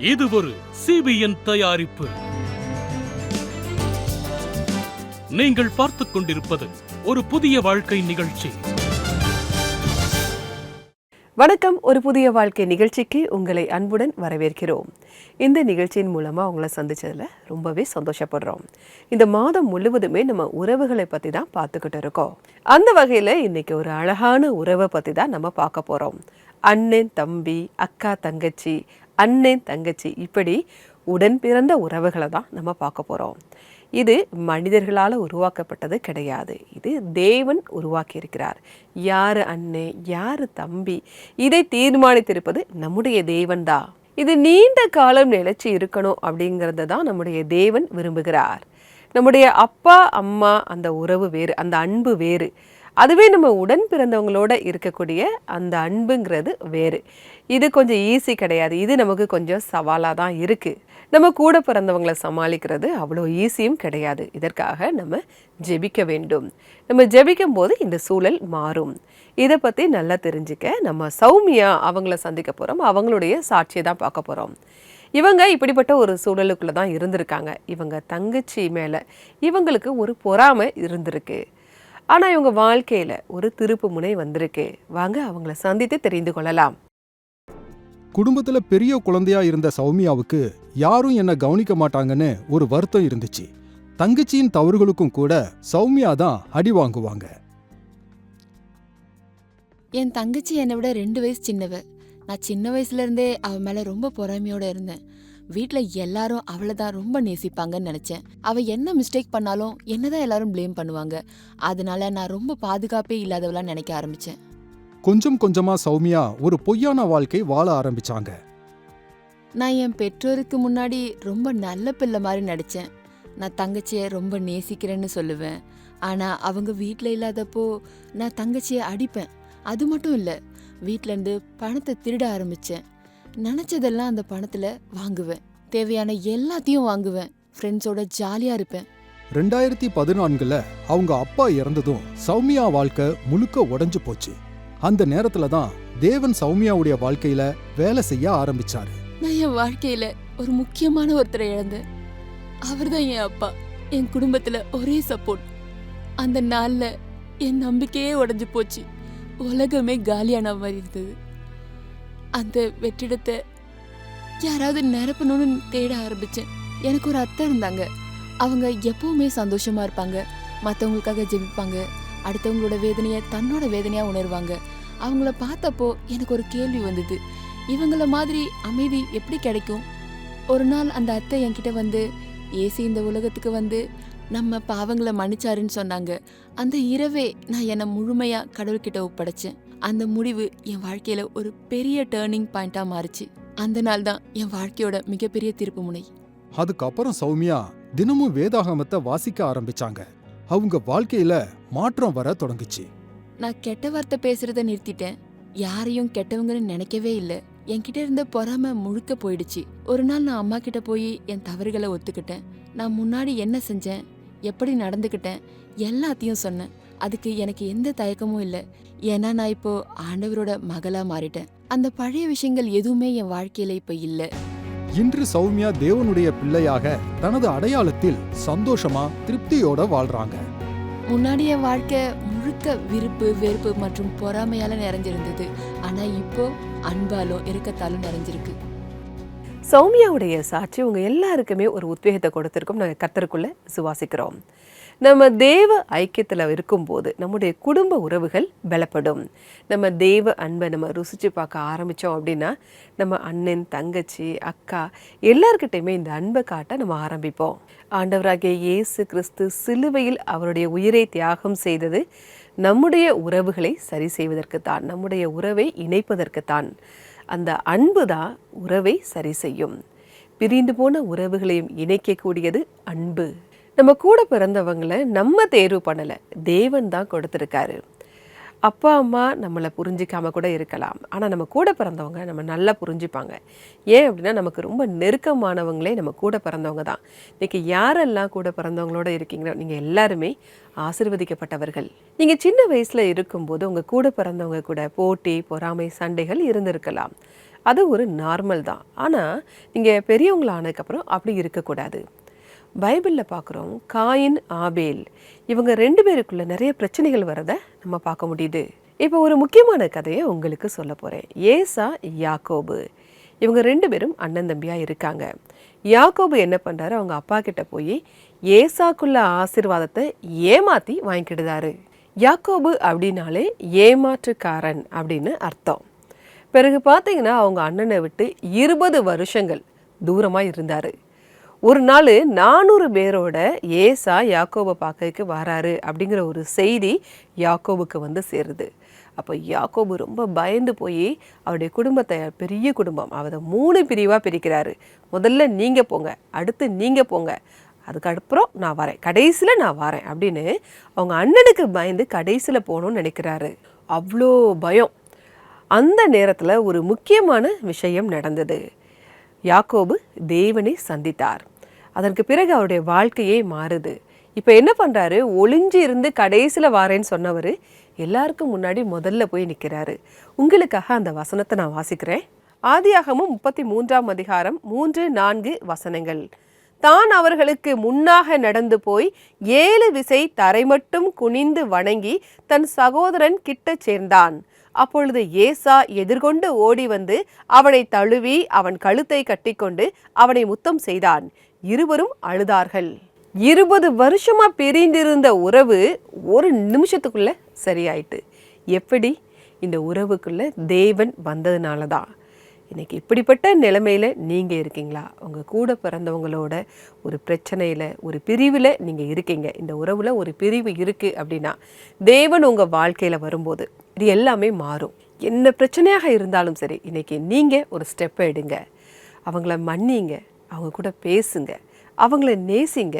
இது ஒரு CBN தயாரிப்பு. நீங்கள் பார்த்துக் கொண்டிருப்பது ஒரு புதிய வாழ்க்கை நிகழ்ச்சி. வணக்கம். ஒரு புதிய வாழ்க்கை நிகழ்ச்சிக்கு உங்களை அன்புடன் வரவேற்கிறோம். இந்த நிகழ்ச்சியின் மூலமாக உங்களை சந்திச்சதில் ரொம்பவே சந்தோஷப்படுறோம். இந்த மாதம் முழுவதுமே நம்ம உறவுகளை பற்றி தான் பார்த்துக்கிட்டு இருக்கோம். அந்த வகையில் இன்னைக்கு ஒரு அழகான உறவை பற்றி தான் நம்ம பார்க்க போகிறோம். அண்ணன் தம்பி, அக்கா தங்கச்சி, அண்ணன் தங்கச்சி, இப்படி உடன் பிறந்த உறவுகளை தான் நம்ம பார்க்க போகிறோம். இது மனிதர்களால் உருவாக்கப்பட்டது கிடையாது. இது தேவன் உருவாக்கி இருக்கிறார். யார் அண்ணன், யார் தம்பி, இதை தீர்மானித்திருப்பது நம்முடைய தேவன் தான். இது நீண்ட காலம் நிலைச்சி இருக்கணும் அப்படிங்கிறத தான் நம்முடைய தேவன் விரும்புகிறார். நம்முடைய அப்பா அம்மா அந்த உறவு வேறு, அந்த அன்பு வேறு. அதுவே நம்ம உடன் பிறந்தவங்களோட இருக்கக்கூடிய அந்த அன்புங்கிறது வேறு. இது கொஞ்சம் ஈஸி கிடையாது. இது நமக்கு கொஞ்சம் சவாலாக தான் இருக்குது. நம்ம கூட பிறந்தவங்களை சமாளிக்கிறது அவ்வளோ ஈஸியும் கிடையாது. இதற்காக நம்ம ஜெபிக்க வேண்டும். நம்ம ஜெபிக்கும் போது இந்த சூழல் மாறும். இதை பற்றி நல்லா தெரிஞ்சுக்க நம்ம சௌமியா அவங்கள சந்திக்க போகிறோம். அவங்களுடைய சாட்சியை தான் பார்க்க போகிறோம். இவங்க இப்படிப்பட்ட ஒரு சூழலுக்குள்ளே தான் இருந்திருக்காங்க. இவங்க தங்கச்சி மேலே இவங்களுக்கு ஒரு பொறாமை இருந்திருக்கு. ஆனால் இவங்க வாழ்க்கையில் ஒரு திருப்பு முனை வந்திருக்கு. வாங்க அவங்கள சந்தித்து தெரிந்து கொள்ளலாம். குடும்பத்துல பெரிய குழந்தையா இருந்த சௌமியாவுக்கு யாரும் என்ன கவனிக்க மாட்டாங்கன்னு ஒரு வருத்தம் இருந்துச்சு. தங்கச்சியின் தவறுகளுக்கும் கூட சௌமியா தான் அடி வாங்குவாங்க. என் தங்கச்சி என்னை விட 2 வயசு சின்னவ. நான் சின்ன வயசுல இருந்தே அவ மேல ரொம்ப பொறாமையோட இருந்தேன். வீட்ல எல்லாரும் அவளை தான் ரொம்ப நேசிப்பாங்கன்னு நினைச்சேன். அவ என்ன மிஸ்டேக் பண்ணாலும் என்னதான் எல்லாரும் ப்ளேம் பண்ணுவாங்க. அதனால நான் ரொம்ப பாதுகாப்பே இல்லாதவளா நினைக்க ஆரம்பிச்சேன். கொஞ்சம் கொஞ்சமா சௌமியா ஒரு பொய்யான வாழ்க்கை வாழ ஆரம்பிச்சாங்க. நான் என் பெற்றோருக்கு முன்னாடி ரொம்ப நல்ல பிள்ளை மாதிரி நடிச்சேன். நான் தங்கச்சியை ரொம்ப நேசிக்கிறேன்னு சொல்லுவேன். ஆனா அவங்க வீட்ல இல்லாதப்போ நான் தங்கச்சியை அடிப்பேன். அது மட்டும் இல்ல, வீட்லேருந்து பணத்தை திருட ஆரம்பிச்சேன். நினைச்சதெல்லாம் அந்த பணத்துல வாங்குவேன். தேவையான எல்லாத்தையும் வாங்குவேன். ஃப்ரெண்ட்ஸோட ஜாலியா இருப்பேன். 2014 அவங்க அப்பா இறந்ததும் சௌமியா வாழ்க்கை முழுக்க உடைஞ்சு போச்சு. அந்த நேரத்துல தான் தேவன் சௌமியாவுடைய வாழ்க்கையில வேலை செய்ய ஆரம்பிச்சாரு. நான் என் வாழ்க்கையில ஒரு முக்கியமான ஒருத்தரை இழந்தேன். அவர்தான் என் அப்பா. என் குடும்பத்துல ஒரே சப்போர்ட். அந்த நாள்ல என் நம்பிக்கையே உடைஞ்சு போச்சு. உலகமே காலியான மாதிரி இருந்தது. அந்த வெற்றிடத்தை யாராவது நிரப்பணும்னு தேட ஆரம்பிச்சேன். எனக்கு ஒரு அத்தை இருந்தாங்க. அவங்க எப்பவுமே சந்தோஷமா இருப்பாங்க. மற்றவங்களுக்காக ஜெபிப்பாங்க. அடுத்தவங்களோட வேதனையை தன்னோட வேதனையா உணர்வாங்க. அவங்கள பார்த்தப்போ எனக்கு ஒரு கேள்வி வந்தது. இவங்கள மாதிரி அமைதி எப்படி கிடைக்கும்? ஒரு நாள் அந்த அத்தை என்கிட்ட வந்து, ஏசி இந்த உலகத்துக்கு வந்து நம்ம பாவங்களை மன்னிச்சாருன்னு சொன்னாங்க. அந்த இரவே நான் என்னை முழுமையா கடவுள்கிட்ட ஒப்படைச்சேன். அந்த முடிவு என் வாழ்க்கையில ஒரு பெரிய டேர்னிங் பாயிண்டா மாறுச்சு. அந்த நாள் தான் என் வாழ்க்கையோட மிகப்பெரிய திருப்பு முனை. அதுக்கப்புறம் சௌமியா தினமும் வேதாகமத்தை வாசிக்க ஆரம்பிச்சாங்க. அவங்க வாழ்க்கையில மாற்றம் வர தொடங்குச்சு. நான் கெட்ட வார்த்தை பேசுறத நிறுத்திட்டேன். யாரையும் கெட்டவங்கன்னு நினைக்கவே இல்லை. என்கிட்ட இருந்த பொறாமை முழுக்க போயிடுச்சு. ஒரு நாள் நான் அம்மா கிட்ட போய் என் தவறுகளை ஒத்துக்கிட்டேன். நான் முன்னாடி என்ன செஞ்சேன், எப்படி நடந்துக்கிட்டேன், எல்லாத்தையும் சொன்னேன். அதுக்கு எனக்கு எந்த தயக்கமும் இல்லை. ஏன்னா நான் இப்போ ஆண்டவரோட மகளா மாறிட்டேன். அந்த பழைய விஷயங்கள் எதுவுமே என் வாழ்க்கையில இப்ப இல்லை. இன்று சௌமியா தேவனுடைய பிள்ளையாக தனது அடையாளத்தில் சந்தோஷமா திருப்தியோட வாழ்றாங்க. முன்னாடி என் வாழ்க்கை முழுக்க விருப்பு வெறுப்பு மற்றும் பொறாமையால நிறைஞ்சிருந்தது. ஆனா இப்போ அன்பாலும் இரக்கத்தாலும் நிறைஞ்சிருக்கு. சௌமியாவுடைய சாட்சி உங்க எல்லாருக்குமே ஒரு உத்வேகத்தை கொடுத்திருக்கும். நாங்கள் கர்த்தருக்குள்ள விசுவாசிக்கிறோம். நம்ம தேவ ஐக்கியத்தில் இருக்கும்போது நம்முடைய குடும்ப உறவுகள் பலப்படும். நம்ம தேவ அன்பை நம்ம ருசிச்சு பார்க்க ஆரம்பித்தோம் அப்படின்னா நம்ம அண்ணன் தங்கச்சி அக்கா எல்லார்கிட்டையுமே இந்த அன்பை காட்ட நம்ம ஆரம்பிப்போம். ஆண்டவராகிய இயேசு கிறிஸ்து சிலுவையில் அவருடைய உயிரை தியாகம் செய்தது நம்முடைய உறவுகளை சரி செய்வதற்குத்தான், நம்முடைய உறவை இணைப்பதற்குத்தான். அந்த அன்பு தான் உறவை சரி செய்யும். பிரிந்து போன உறவுகளையும் இணைக்கக்கூடியது அன்பு. நம்ம கூட பிறந்தவங்களை நம்ம தேர்வு பண்ணலை, தேவன் தான் கொடுத்துருக்காரு. அப்பா அம்மா நம்மளை புரிஞ்சிக்காம கூட இருக்கலாம். ஆனால் நம்ம கூட பிறந்தவங்க நம்ம நல்லா புரிஞ்சுப்பாங்க. ஏன் அப்படின்னா நமக்கு ரொம்ப நெருக்கமானவங்களே நம்ம கூட பிறந்தவங்க தான். இன்றைக்கி யாரெல்லாம் கூட பிறந்தவங்களோட இருக்கீங்களோ நீங்கள் எல்லாருமே ஆசீர்வதிக்கப்பட்டவர்கள். நீங்கள் சின்ன வயசில் இருக்கும்போது உங்கள் கூட பிறந்தவங்க கூட போட்டி பொறாமை சண்டைகள் இருந்திருக்கலாம். அது ஒரு நார்மல் தான். ஆனால் நீங்கள் பெரியவங்கள ஆனதுக்கப்புறம் அப்படி இருக்கக்கூடாது. பைபிளில் பார்க்குறோம், காயின் ஆபேல் இவங்க 2 பேருக்குள்ள நிறைய பிரச்சனைகள் வரதை நம்ம பார்க்க முடியுது. இப்போ ஒரு முக்கியமான கதையை உங்களுக்கு சொல்ல போகிறேன். ஏசா, யாக்கோபு இவங்க 2 பேரும் அண்ணன் தம்பியாக இருக்காங்க. யாக்கோபு என்ன பண்ணுறாரு, அவங்க அப்பா கிட்ட போய் ஏசாக்குள்ள ஆசீர்வாதத்தை ஏமாற்றி வாங்கிக்கிடுதாரு. யாக்கோபு அப்படின்னாலே ஏமாற்றுக்காரன் அப்படின்னு அர்த்தம். பிறகு பார்த்தீங்கன்னா அவங்க அண்ணனை விட்டு 20 வருஷங்கள் தூரமாக இருந்தார். ஒரு நாள் 400 பேரோட ஏசா யாக்கோபை பார்க்கறதுக்கு வராரு அப்படிங்கிற ஒரு செய்தி யாக்கோபுக்கு வந்து சேருது. அப்போ யாக்கோபு ரொம்ப பயந்து போய் அவருடைய குடும்பத்தை, பெரிய குடும்பம், அதை 3 பிரிவாக பிரிக்கிறாரு. முதல்ல நீங்கள் போங்க, அடுத்து நீங்கள் போங்க, அதுக்கப்புறம் நான் வரேன், கடைசியில் நான் வரேன் அப்படின்னு அவங்க அண்ணனுக்கு பயந்து கடைசியில் போகணும்னு நினைக்கிறாரு. அவ்வளோ பயம். அந்த நேரத்தில் ஒரு முக்கியமான விஷயம் நடந்தது. யாக்கோபு தேவனை சந்தித்தார். அதற்கு பிறகு அவருடைய வாழ்க்கையே மாறுது. இப்போ என்ன பண்ணுறாரு, ஒளிஞ்சு இருந்து கடைசியில் வாரேன்னு சொன்னவர் எல்லாருக்கும் முன்னாடி முதல்ல போய் நிற்கிறாரு. உங்களுக்காக அந்த வசனத்தை நான் வாசிக்கிறேன். ஆதியாகமம் 33ஆம் அதிகாரம் 3-4 வசனங்கள். தான் அவர்களுக்கு முன்னாக நடந்து போய் 7 விசை தரை மட்டும் குனிந்து வணங்கி தன் சகோதரன் கிட்ட சேர்ந்தான். அப்பொழுது ஏசா எதிர்கொண்டு ஓடி வந்து அவனை தழுவி அவன் கழுத்தை கட்டிக்கொண்டு அவனை முத்தம் செய்தான். இருவரும் அழுதார்கள். 20 வருஷமா பிரிந்திருந்த உறவு ஒரு நிமிஷத்துக்குள்ள சரியாயிட்டு. எப்படி? இந்த உறவுக்குள்ள தேவன் வந்ததுனால தான். இன்னைக்கு இப்படிப்பட்ட நிலைமையில நீங்க இருக்கீங்களா? உங்க கூட பிறந்தவங்களோட ஒரு பிரச்சனையில, ஒரு பிரிவில் நீங்க இருக்கீங்க. இந்த உறவுல ஒரு பிரிவு இருக்கு அப்படின்னா தேவன் உங்க வாழ்க்கையில வரும்போது இது எல்லாமே மாறும். என்ன பிரச்சனையாக இருந்தாலும் சரி, இன்னைக்கு நீங்க ஒரு ஸ்டெப் எடுங்க. அவங்கள மன்னிங்க, அவங்க கூட பேசுங்க, அவங்கள நேசிங்க.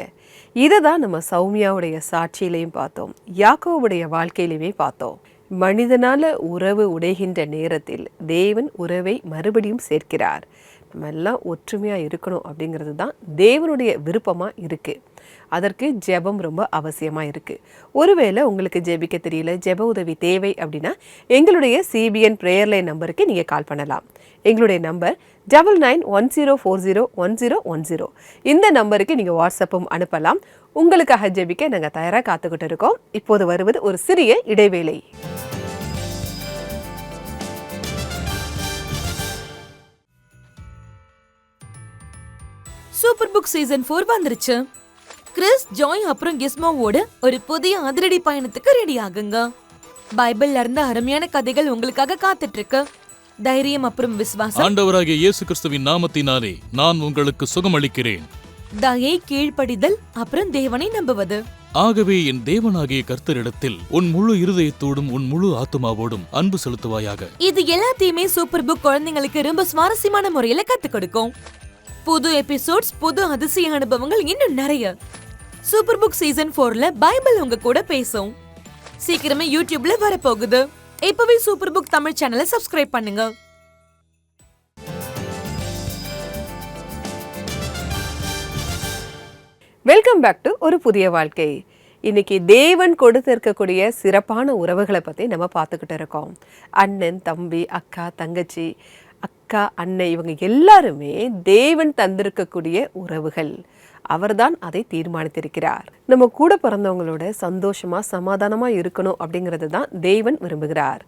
இதை தான் நம்ம சௌமியாவுடைய சாட்சியிலையும் பார்த்தோம், யாக்கோவுடைய வாழ்க்கையிலுமே பார்த்தோம். மனிதனால உறவு உடைகின்ற நேரத்தில் தேவன் உறவை மறுபடியும் சேர்க்கிறார். நம்ம எல்லாம் ஒற்றுமையாக இருக்கணும் அப்படிங்கிறது தான் தேவனுடைய விருப்பமாக இருக்குது. அதற்கு ஜெபம் ரொம்ப அவசியமாக இருக்குது. ஒருவேளை உங்களுக்கு ஜெபிக்க தெரியல, ஜெப உதவி தேவை அப்படின்னா எங்களுடைய CBN ப்ரேயர் லைன் நம்பருக்கு நீங்கள் கால் பண்ணலாம். எங்களுடைய நம்பர் 9910401010. இந்த நம்பருக்கு நீங்கள் வாட்ஸ்அப்பும் அனுப்பலாம். உங்களுக்காக ஜெபிக்க நாங்கள் தயாராக காத்துக்கிட்டு இருக்கோம். இப்போது வருவது ஒரு சிறிய இடைவேளை. சூப்பர் புக் சீசன் 4 வந்துருச்சு. கிறிஸ், ஜாய் அப்புறம் கிஸ்மோவோட ஒரு புதிய அதிரடி பயணத்துக்கு ரெடி ஆகுங்க. பைபிள்ல இருந்து அருமையான கதைகள் உங்களுக்காக காத்துட்டு இருக்கு. தைரியம் அப்புறம் விசுவாசம், ஆண்டவராகிய இயேசு கிறிஸ்துவின் நாமத்தினாலே நான் உங்களுக்கு சுகமளிக்கிறேன். தயை, கீழ்ப்படிதல் அப்புறம் தேவனை நம்புவது. ஆகவே என் தேவனாகிய கர்த்தரிடத்தில் உன் முழு இருதயத்தோடும் உன் முழு ஆத்துமாவோடும் அன்பு செலுத்துவாயாக. இது எல்லாத்தையுமே சூப்பர் புக் குழந்தைங்களுக்கு ரொம்ப சுவாரஸ்யமான முறையில கத்துக் கொடுக்கும். புது எபிசோட்ஸ், புது அதிசய அனுபவங்கள், இன்னும் நிறைய. சூப்பர் புக் சீசன் 4ல பைபிள் உங்க கூட பேசும். சீக்கிரமே யூடியூப்ல வரப்போகுது. இப்பவே சூப்பர் புக் தமிழ் சேனலை சப்ஸ்கிரைப் பண்ணுங்க. வெல்கம் பேக் டு ஒரு புதிய வாழ்க்கை. இன்னைக்கு தேவன் கொடுத்திருக்கக்கூடிய சிறப்பான உறவுகளை பற்றி நம்ம பார்த்துக்கிட்டு இருக்கோம். அண்ணன், தம்பி, அக்கா, தங்கச்சி, அக்கா, அண்ணன், இவங்க எல்லாருமே தேவன் தந்திருக்கக்கூடிய உறவுகள். அவர்தான் அதை தீர்மானித்திருக்கிறார். நம்ம கூட பிறந்தவங்களோட சந்தோஷமா சமாதானமா இருக்கணும் அப்படிங்கிறது தான் தேவன் விரும்புகிறார்.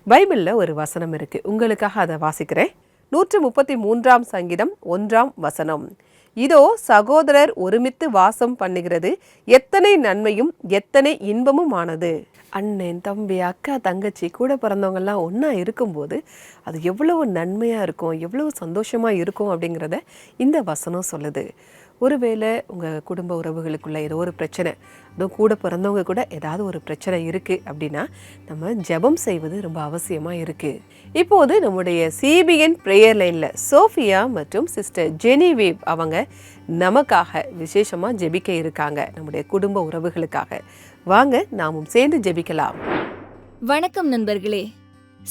பைபிள்ல ஒரு வசனம் இருக்கு, உங்களுக்காக அதை வாசிக்கிறேன். 133ஆம் சங்கீதம் 1ஆம் வசனம். இதோ சகோதரர் ஒருமித்து வாசம் பண்ணுகிறது எத்தனை நன்மையும் எத்தனை இன்பமும் ஆனது. அண்ணன், தம்பி, அக்கா, தங்கச்சி, கூட பிறந்தவங்கெல்லாம் ஒன்றா இருக்கும்போது அது எவ்வளவு நன்மையாக இருக்கும், எவ்வளவு சந்தோஷமாக இருக்கும் அப்படிங்கிறத இந்த வசனம் சொல்லுது. ஒருவேளை உங்கள் குடும்ப உறவுகளுக்குள்ள ஏதோ ஒரு பிரச்சனை, அதுவும் கூட பிறந்தவங்க கூட ஏதாவது ஒரு பிரச்சனை இருக்குது அப்படின்னா நம்ம ஜெபம் செய்வது ரொம்ப அவசியமாக இருக்குது. இப்போது நம்முடைய CBN ப்ரேயர் லைனில் சோஃபியா மற்றும் சிஸ்டர் ஜெனிவேவ் அவங்க நமக்காக விசேஷமாக ஜெபிக்க இருக்காங்க, நம்முடைய குடும்ப உறவுகளுக்காக. வாங்க நாமும் சேர்ந்து ஜெபிக்கலாம். வணக்கம் நண்பர்களே,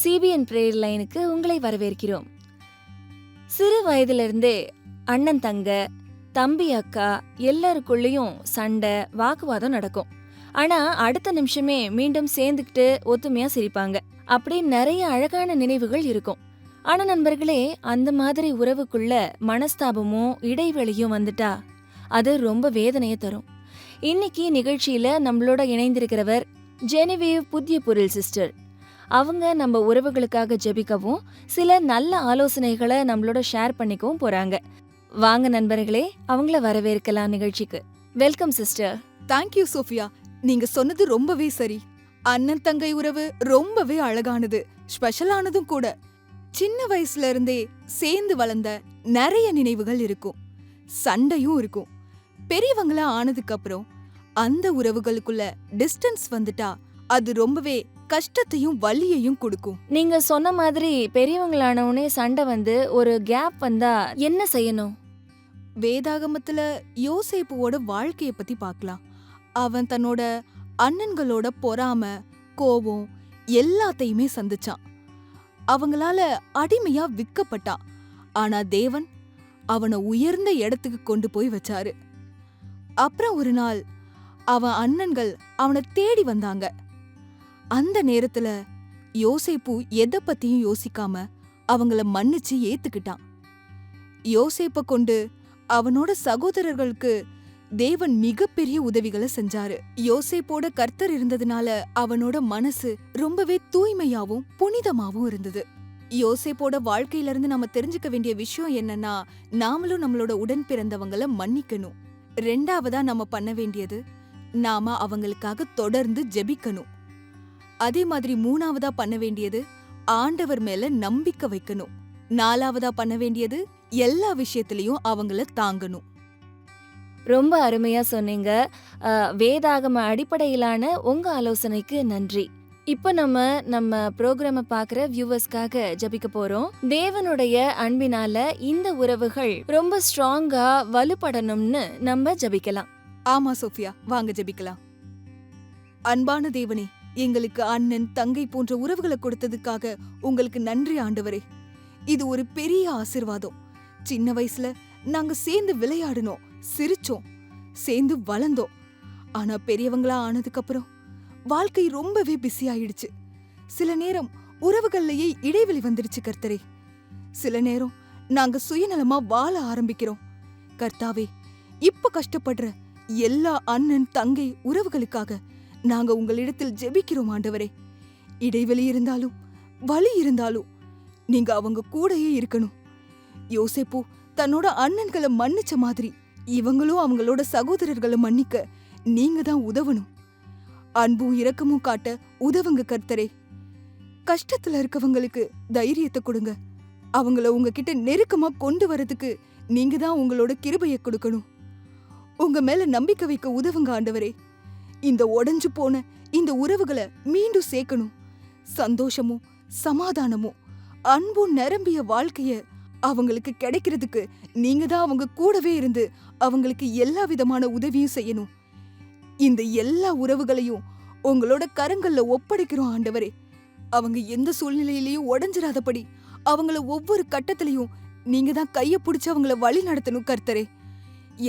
CBN ப்ரேயர் லைனுக்கு உங்களை வரவேற்கிறோம். சிறு வயதிலிருந்தே அண்ணன், தங்க, தம்பி, அக்கா எல்லாருக்குள்ளேயும் சண்டை, வாக்குவாதம் நடக்கும். ஆனா அடுத்த நிமிஷமே மீண்டும் சேர்ந்துக்கிட்டு ஒத்துமையா சிரிப்பாங்க. அப்படி நிறைய அழகான நினைவுகள் இருக்கும். ஆனா நண்பர்களே, அந்த மாதிரி உறவுக்குள்ள மனஸ்தாபமும் இடைவெளியும் வந்துட்டா அது ரொம்ப வேதனையை தரும். இன்னைக்கு நிகழ்ச்சியில நம்மளோட இணைந்திருக்கிறவர் ஜெனிவேவ் புதிய பொருள் சிஸ்டர். அவங்க நம்ம உறவுகளுக்காக ஜெபிக்கவும் சில நல்ல ஆலோசனைகளை நம்மளோட ஷேர் பண்ணிக்கவும் போறாங்க. வாங்க நண்பர்களே, அவங்கள வரவேற்கலாம் நிகழ்ச்சிக்கு. Welcome sister. Thank you Sophia. நீங்க சொன்னது ரொம்பவே சரி. அண்ணன் தங்கை உறவு ரொம்பவே அழகானது, ஸ்பெஷலானதும் கூட. சின்ன வயசுல இருந்தே சேர்ந்து வளர்ந்த நிறைய நினைவுகள் இருக்கும், சண்டையும் இருக்கும். பெரியவங்களா ஆனதுக்கு அப்புறம் அந்த உறவுகளுக்குள்ள டிஸ்டன்ஸ் வந்துட்டா அது ரொம்பவே கஷ்டத்தையும் வலியையும் கொடுக்கும். நீங்க சொன்ன மாதிரி பெரியவங்களானவுனே சண்டை வந்து ஒரு கேப் வந்தா என்ன செய்யணும்? வேதாகமத்துல யோசேப்புவோட வாழ்க்கைய பத்தி பார்க்கலாம். அவன் தன்னோட அண்ணன்களோட பொறாம, கோபம் எல்லாத்தையுமே சந்திச்சான். அவங்களால அடிமையா விற்கப்பட்டான். ஆனா தேவன் அவனை உயர்ந்த இடத்துக்கு கொண்டு போய் வச்சாரு. அப்புறம் ஒரு நாள் அவன் அண்ணன்கள் அவனை தேடி வந்தாங்க. அந்த நேரத்துல யோசேப்பு எதை பத்தியும் யோசிக்காம அவங்கள மன்னிச்சு ஏத்துக்கிட்டான். யோசேப்ப கொண்டு அவனோட சகோதரர்களுக்கு தேவன் மிகப்பெரிய உதவிகளை செஞ்சாரு. யோசேப்போட கர்த்தர் இருந்ததுனால அவனோட மனசு ரொம்பவே தூய்மையாவும் புனிதமாவும் இருந்தது. யோசேப்போட வாழ்க்கையில இருந்து நம்ம தெரிஞ்சுக்க வேண்டிய விஷயம் என்னன்னா, நாமளும் நம்மளோட உடன் பிறந்தவங்கள மன்னிக்கணும். 2வதா நம்ம பண்ண வேண்டியது, நாம அவங்களுக்காக தொடர்ந்து ஜெபிக்கணும். அதே மாதிரி 3வதா பண்ண வேண்டியது, ஆண்டவர் மேல நம்பிக்கை வைக்கணும். 4வதா பண்ண வேண்டியது, எல்லா விஷயத்திலையும் அவங்கள தாங்கணும். ரொம்ப அருமையா சொன்னீங்க. வேதாகம அடிப்படையிலான உங்க ஆலோசனைக்கு நன்றி. இப்போ நம்ம ப்ரோக்ராம பாக்குற வியூவர்ஸ்க்காக ஜபிக்க போறோம். தேவனுடைய அன்பினால இந்த உறவுகள் ரொம்ப ஸ்ட்ராங்கா வலுப்படணும்னு நம்ம ஜபிக்கலாம். ஆமா சோஃபியா, வாங்க ஜெபிக்கலாம். அன்பான தேவனே, எங்களுக்கு அண்ணன் தங்கை போன்ற உறவுகளை கொடுத்ததுக்காக உங்களுக்கு நன்றி ஆண்டவரே. இது ஒரு பெரிய ஆசீர்வாதம். சின்ன வயசுல நாங்க சேர்ந்து விளையாடினோம், சிரிச்சோம், சேர்ந்து வளர்ந்தோம். ஆனா பெரியவங்களா ஆனதுக்கு அப்புறம் வாழ்க்கை ரொம்பவே பிஸி ஆயிடுச்சு. சில நேரம் உறவுகள்லயே இடைவெளி வந்துடுச்சு கர்த்தரே. சில நேரம் நாங்க சுயநலமா வாழ ஆரம்பிக்கிறோம். கர்த்தாவே, இப்ப கஷ்டப்படுற எல்லா அண்ணன் தங்கை உறவுகளுக்காக நாங்க உங்களிடத்தில் ஜெபிக்கிறோம் ஆண்டவரே. இடைவெளி இருந்தாலும் வலி இருந்தாலும் நீங்க அவங்க கூடயே இருக்கணும். யோசேப்பு தன்னோட அண்ணன்களை மன்னிச்ச மாதிரி இவங்களும் அவங்களோட சகோதரர்களை மன்னிக்க நீங்க தான் உதவணும். அன்பும் இரக்கமும் காட்ட உதவுங்க கர்த்தரே. கஷ்டத்துல இருக்கவங்களுக்கு தைரியத்தை கொடுங்க. அவங்கள உங்ககிட்ட நெருக்கமா கொண்டு வரதுக்கு நீங்க தான் உங்களோட கிருபையை கொடுக்கணும். உங்க மேல நம்பிக்கை வைக்க உதவுங்க ஆண்டவரே. இந்த உடைஞ்சு போன இந்த உறவுகளை மீண்டும் சேர்க்கணும். சந்தோஷமும் சமாதானமும் அன்பும் நிரம்பிய வாழ்க்கைய அவங்களுக்கு கிடைக்கிறதுக்கு நீங்க தான் அவங்க கூடவே இருந்து அவங்களுக்கு எல்லா விதமான உதவியும் செய்யணும். இந்த எல்லா உறவுகளையும் உங்களோட கரங்கள்ல ஒப்படைக்கிறோம் ஆண்டவரே. அவங்க எந்த சூழ்நிலையிலையும் உடைஞ்சிராதபடி அவங்கள ஒவ்வொரு கட்டத்திலையும் நீங்க தான் கைய பிடிச்சு அவங்கள வழி நடத்தணும் கர்த்தரே.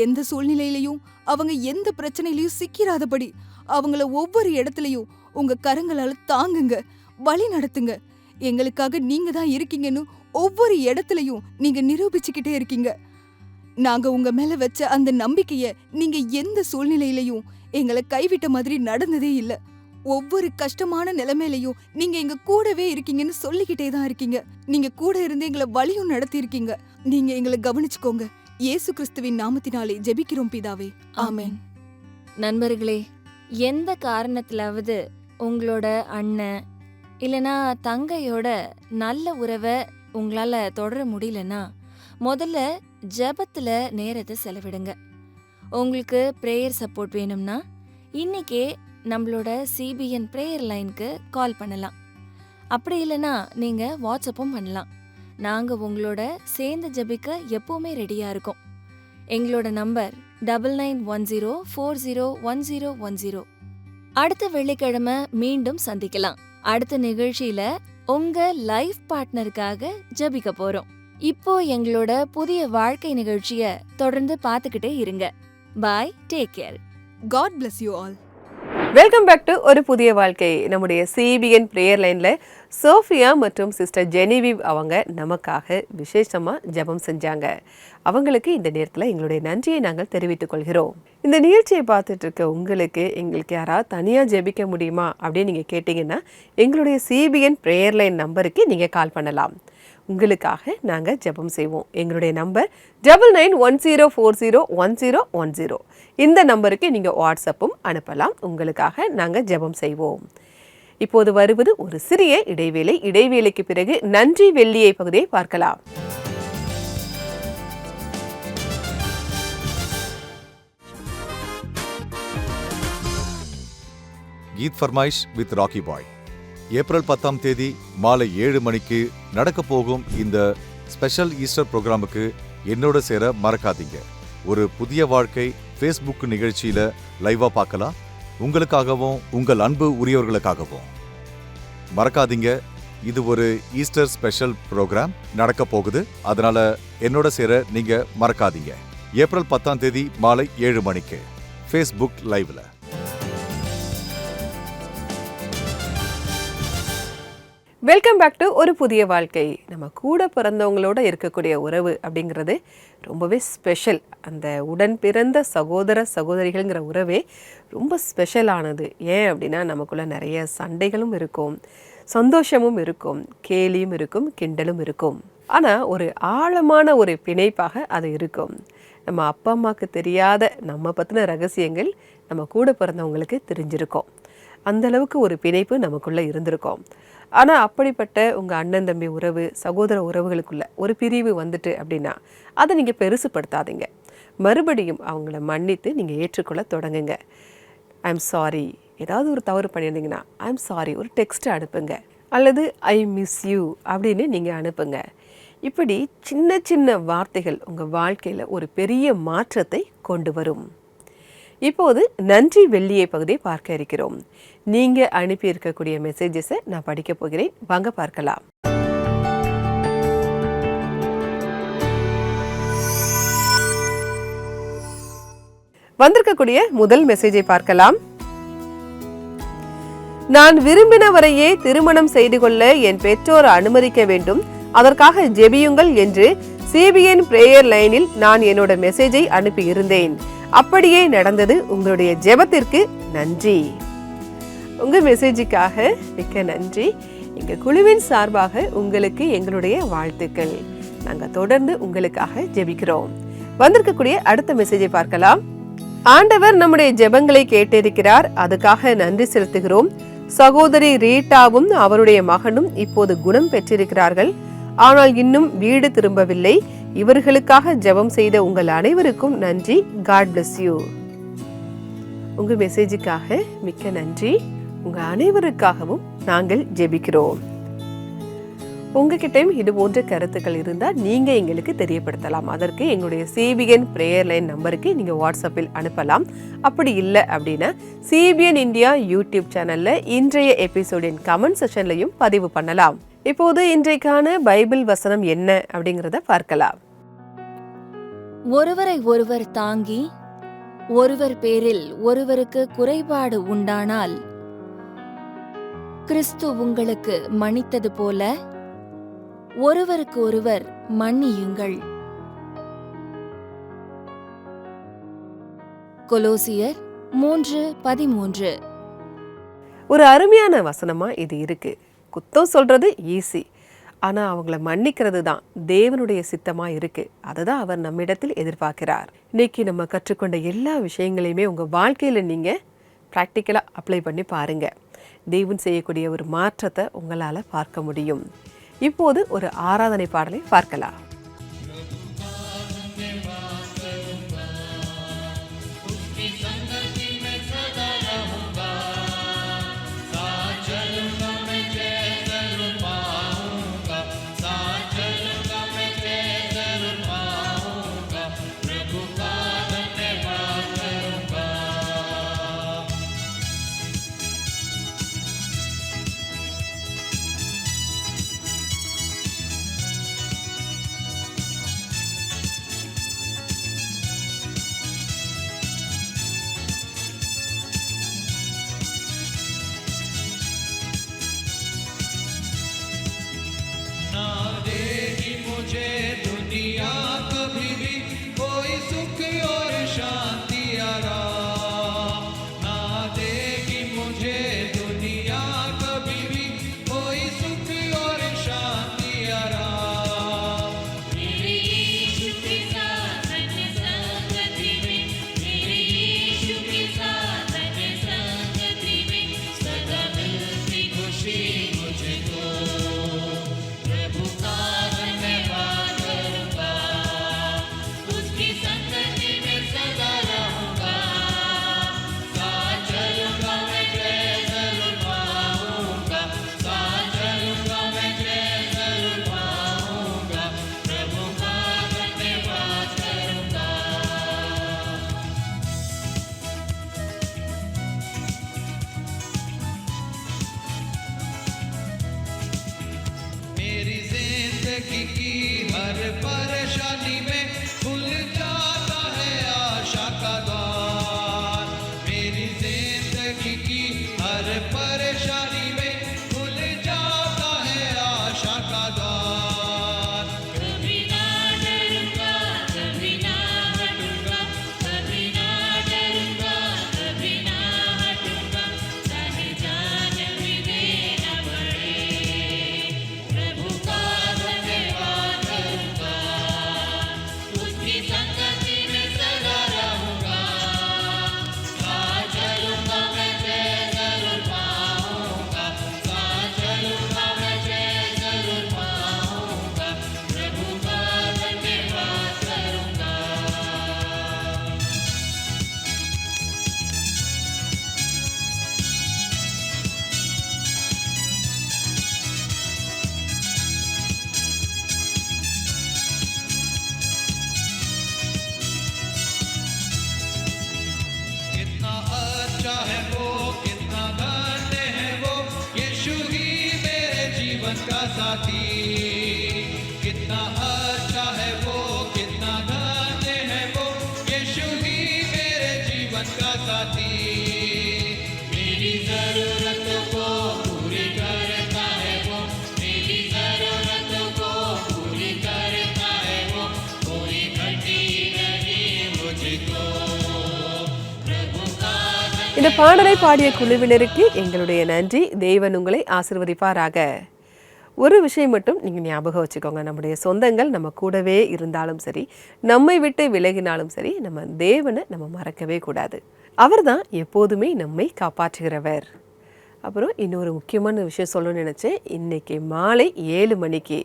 எந்த சூழ்நிலையிலையும் அவங்க எந்த பிரச்சனையிலையும் சிக்கிறாதபடி அவங்கள ஒவ்வொரு இடத்துலயும் உங்க கரங்களால தாங்குங்க, வழி நடத்துங்க. எங்களுக்காக நீங்க தான் இருக்கீங்கன்னு ஒவ்வொரு இடத்துலயும் நீங்க நிரூபிச்சுக்கிட்டே இருக்கீங்க. நாங்க உங்க மேல வச்ச அந்த நம்பிக்கைய நீங்க எந்த சூழ்நிலையிலையும் எங்களை கைவிட்ட மாதிரி நடந்ததே இல்ல. ஒவ்வொரு கஷ்டமான நிலைமையிலையும் நீங்க எங்க கூடவே இருக்கீங்கன்னு சொல்லிக்கிட்டே தான் இருக்கீங்க. நீங்க கூட இருந்து எங்களை வழியும் நடத்தி இருக்கீங்க. நீங்க எங்களை கவனிச்சுக்கோங்க. இயேசு கிறிஸ்துவின் நாமத்தினாலே ஜெபிக்கிறோம் பிதாவே, ஆமென். நண்பர்களே, எந்த காரணத்திலாவது உங்களோட அண்ணன் இல்லனா தங்கையோட நல்ல உறவை உங்களால தொடர முடியலன்னா முதல்ல ஜெபத்துல நேரத்தை செலவிடுங்க. உங்களுக்கு பிரேயர் சப்போர்ட் வேணும்னா இன்னைக்கே நம்மளோட CBN பிரேயர் லைனுக்கு கால் பண்ணலாம். அப்படி இல்லைன்னா நீங்க வாட்ஸ்அப்பும் பண்ணலாம். நாங்க உங்களோட சேர்ந்து ஜெபிக்க எப்பவுமே ரெடியா இருக்கோம். எங்களோட நம்பர் 9910401010. அடுத்த வெள்ளிக்கிழமை மீண்டும் சந்திக்கலாம். அடுத்த நிகழ்ச்சியில உங்க லைஃப் பார்ட்னருக்காக ஜெபிக்க போறோம். இப்போ எங்களோட புதிய வாழ்க்கை நிகழ்ச்சிய தொடர்ந்து பார்த்துக்கிட்டே இருங்க. Bye, take care. God bless you all. Welcome back to ஒரு புதிய வாழ்க்கை. நம்முடைய சிபிஎன் பிரேயர் லைன்ல சோஃபியா மற்றும் சிஸ்டர் ஜெனிவிவ் அவங்க நமக்காக விசேஷமா ஜெபம் செஞ்சாங்க. அவங்களுக்கு இந்த நேரத்தில் எங்களுடைய நன்றியை நாங்கள் தெரிவித்துக் கொள்கிறோம். இந்த நிகழ்ச்சியை பார்த்துட்டு இருக்க உங்களுக்கு எங்களுக்கு யாராவது தனியாக ஜெபிக்க முடியுமா அப்படின்னு நீங்கள் கேட்டிங்கன்னா எங்களுடைய சிபிஎன் பிரேயர் லைன் நம்பருக்கு நீங்கள் கால் பண்ணலாம். உங்களுக்காக நாங்கள் ஜெபம் செய்வோம். எங்களுடைய நம்பர் 9910401010. இந்த நம்பருக்கு நீங்கள் வாட்ஸ்அப்பும் அனுப்பலாம். உங்களுக்காக நாங்கள் ஜெபம் செய்வோம். இப்போது வருவது ஒரு சிறிய இடைவேளை. இடைவேளைக்கு பிறகு நன்றி வெள்ளியை பகுதியை பார்க்கலாம். கீத் ஃபர்மாயிஷ் வித் ராக்கி பாய். ஏப்ரல் 10ஆம் தேதி மாலை 7 மணிக்கு நடக்க போகும் இந்த ஸ்பெஷல் ஈஸ்டர் ப்ரோக்ராமுக்கு என்னோட சேர மறக்காதீங்க. ஒரு புதிய வாழ்க்கை ஃபேஸ்புக் நிகழ்ச்சியில லைவா பார்க்கலாம். உங்களுக்காகவும் உங்கள் அன்பு உரியவர்களுக்காகவும் மறக்காதீங்க. இது ஒரு ஈஸ்டர் ஸ்பெஷல் ப்ரோக்ராம் நடக்க போகுது. அதனால என்னோட சேர நீங்க மறக்காதீங்க. ஏப்ரல் 10ஆம் தேதி மாலை 7 மணிக்கு ஃபேஸ்புக் லைவ்ல. வெல்கம் பேக் டு ஒரு புதிய வாழ்க்கை. நம்ம கூட பிறந்தவங்களோட இருக்கக்கூடிய உறவு அப்படிங்கிறது ரொம்பவே ஸ்பெஷல். அந்த உடன் பிறந்த சகோதர சகோதரிகள்ங்கிற உறவே ரொம்ப ஸ்பெஷலானது. ஏன் அப்படின்னா நமக்குள்ள நிறைய சண்டைகளும் இருக்கும், சந்தோஷமும் இருக்கும், கேலியும் இருக்கும், கிண்டலும் இருக்கும். ஆனால் ஒரு ஆழமான ஒரு பிணைப்பாக அது இருக்கும். நம்ம அப்பா அம்மாவுக்கு தெரியாத நம்ம பற்றின ரகசியங்கள் நம்ம கூட பிறந்தவங்களுக்கு தெரிஞ்சிருக்கோம். அந்தளவுக்கு ஒரு பிணைப்பு நமக்குள்ளே இருந்திருக்கோம். ஆனால் அப்படிப்பட்ட உங்கள் அண்ணன் தம்பி உறவு, சகோதர உறவுகளுக்குள்ள ஒரு பிரிவு வந்துட்டு அப்படின்னா அதை நீங்கள் பெருசுப்படுத்தாதீங்க. மறுபடியும் அவங்கள மன்னித்து நீங்கள் ஏற்றுக்கொள்ள தொடங்குங்க. ஐம் சாரி, ஏதாவது ஒரு தவறு பண்ணியிருந்தீங்கன்னா ஐம் சாரி ஒரு டெக்ஸ்ட் அனுப்புங்க, அல்லது ஐ மிஸ் யூ அப்படின்னு நீங்கள் அனுப்புங்க. இப்படி சின்ன சின்ன வார்த்தைகள் உங்கள் வாழ்க்கையில் ஒரு பெரிய மாற்றத்தை கொண்டு வரும். இப்போது நன்றி வெள்ளியை பகுதியை பார்க்க இருக்கிறோம். நீங்கள் அனுப்பி இருக்கக்கூடிய மெசேஜஸை நான் படிக்க போகிறேன். வாங்க பார்க்கலாம். வந்திருக்கக்கூடிய முதல் மெசேஜை பார்க்கலாம். நான் விரும்பினவரையே திருமணம் செய்து கொள்ள என் பெற்றோர் அனுமதிக்க வேண்டும், அதற்காக ஜெபியுங்கள் என்று சிபிஎன் பிரேயர் லைனில் நான் என்னோட மெசேஜை அனுப்பி இருந்தேன். அப்படியே நடந்தது. உங்களுடைய ஜெபத்திற்கு நன்றி. உங்க மெசேஜுக்காக மிக்க நன்றி. எங்க குழுவின் சார்பாக உங்களுக்கு எங்களுடைய வாழ்த்துக்கள். நாங்க தொடர்ந்து உங்களுக்காக ஜெபிக்கிறோம். வந்திருக்கக்கூடிய அடுத்த மெசேஜை பார்க்கலாம். ஆண்டவர் நம்முடைய ஜெபங்களை கேட்டிருக்கிறார், அதுக்காக நன்றி செலுத்துகிறோம். சகோதரி ரீட்டாவும் அவருடைய மகனும் இப்போது குணம் பெற்றிருக்கிறார்கள், ஆனால் இன்னும் வீடு திரும்பவில்லை. இவர்களுக்காக ஜெபம் செய்த உங்கள் அனைவருக்கும் நன்றி. God bless you. உங்க மெசேஜுக்காக மிக்க நன்றி. உங்க அனைவருக்காகவும் நாங்கள் ஜெபிக்கிறோம். உங்ககிட்டயும் இது போன்ற கருத்துக்கள் இருந்தால் நீங்க எங்களுக்கு தெரியப்படுத்தலாம். அதற்கு எங்களுடைய சிபிஎன் பிரேயர் லைன் நம்பருக்கு நீங்க வாட்ஸ்அப்பில் அனுப்பலாம். அப்படி இல்லை அப்படின்னா சிபிஎன் இந்தியா யூடியூப் சேனல்ல இன்றைய எபிசோடின் கமெண்ட் செஷன்லையும் பதிவு பண்ணலாம். இப்போது இன்றைக்கான பைபிள் வசனம் என்ன அப்படிங்கிறத பார்க்கலாம். ஒருவரை ஒருவர் தாங்கி ஒருவர் பேரில் ஒருவருக்கு குறைபாடு உண்டானால் கிறிஸ்து உங்களுக்கு மன்னித்தது போல ஒருவருக்கு ஒருவர் மன்னியுங்கள். கொலோசியர் 3:13. ஒரு அருமையான வசனமா இது இருக்கு. குத்தம் சொல்றது ஈஸி, ஆனா அவங்கள மன்னிக்கிறது தான் தேவனுடைய சித்தமா இருக்கு. அதுதான் அவர் நம்மிடத்தில் எதிர்பார்க்கிறார். இன்னைக்கு நம்ம கற்றுக்கொண்ட எல்லா விஷயங்களையுமே உங்க வாழ்க்கையில நீங்க பிராக்டிக்கலா அப்ளை பண்ணி பாருங்க. தேவன் செய்யக்கூடிய ஒரு மாற்றத்தை உங்களால பார்க்க முடியும். இப்போது ஒரு ஆராதனை பாடலை பார்க்கலாம். मुझे दुनिया कभी भी कोई सुख और शांति आराम ना देगी, मुझे दुनिया कभी भी कोई सुख और शांति आराम। मेरे यीशु के साथ अन्य संगति में, मेरे यीशु के साथ अन्य संगति में सदा मिलती खुशी मुझको। प्रभु का धन्यवाद करूंगा, उसकी संगति में सदा रहूंगा। साथ चलूंगा मैं, जय जरूर पाऊंगा। साथ चलूंगा मैं, जय जरूर पाऊंगा। प्रभु का धन्यवाद करूंगा। मेरी जिंदगी की हर परेशानी में खुल जाता है आशा का द्वार। मेरी जिंदगी की हर परेशानी में खुल जाता है आशा का द्वार। कभी ना डरूंगा, कभी ना हटूंगा, कभी ना डरूंगा, कभी ना हटूंगा। चाहे जान भी देना पड़े, प्रभु का धन्यवाद करूंगा। उसकी संगति में सदा रहूंगा। साथ चलूंगा मैं, जय जरूर पाऊंगा। साथ चलूंगा मैं, जय जरूर पाऊंगा। प्रभु का धन्यवाद करूंगा। कितना अच्छा है वो, कितना धन्य है वो, यीशु ही मेरे जीवन का साथी। कितना अच्छा है वो, कितना धन्य है वो, यीशु ही मेरे जीवन का साथी। मेरी जरूरतों को पूरी करता है वो, मेरी जरूरतों को पूरी करता है वो। कोई घटी नहीं मुझको, प्रभु का இந்த பாடலை பாடிய குழுவினருக்கு எங்களுடைய நன்றி. தேவன் உங்களை ஆசீர்வதிப்பாராக. ஒரு விஷயம் மட்டும் நீங்கள் ஞாபகம் வச்சுக்கோங்க, நம்முடைய சொந்தங்கள் நம்ம கூடவே இருந்தாலும் சரி, நம்மை விட்டு விலகினாலும் சரி, நம்ம தேவனை நம்ம மறக்கவே கூடாது. அவர் தான் எப்போதுமே நம்மை காப்பாற்றுகிறவர். அப்புறம் இன்னொரு முக்கியமான விஷயம் சொல்லணும்னு நினச்சேன். இன்றைக்கி மாலை 7 மணிக்கு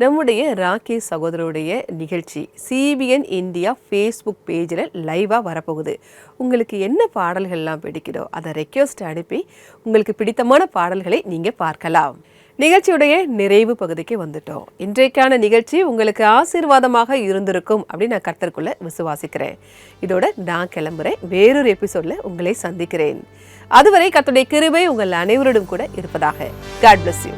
நம்முடைய ராகேஷ் சகோதரருடைய நிகழ்ச்சி சிபிஎன் இந்தியா ஃபேஸ்புக் பேஜில் லைவாக வரப்போகுது. உங்களுக்கு என்ன பாடல்கள்லாம் பிடிக்குதோ அதை ரெக்வெஸ்ட் அனுப்பி உங்களுக்கு பிடித்தமான பாடல்களை நீங்கள் பார்க்கலாம். நிகழ்ச்சியுடைய நிறைவு பகுதிக்கு வந்துட்டோம். இன்றைக்கான நிகழ்ச்சி உங்களுக்கு ஆசீர்வாதமாக இருந்திருக்கும் அப்படின்னு நான் கர்த்தருக்குள்ள விசுவாசிக்கிறேன். இதோட நான் கிளம்புறேன். வேறொரு எபிசோடில் உங்களை சந்திக்கிறேன். அதுவரை கர்த்தருடைய கிருபை உங்கள் அனைவரோடும் கூட இருப்பதாக. God bless you.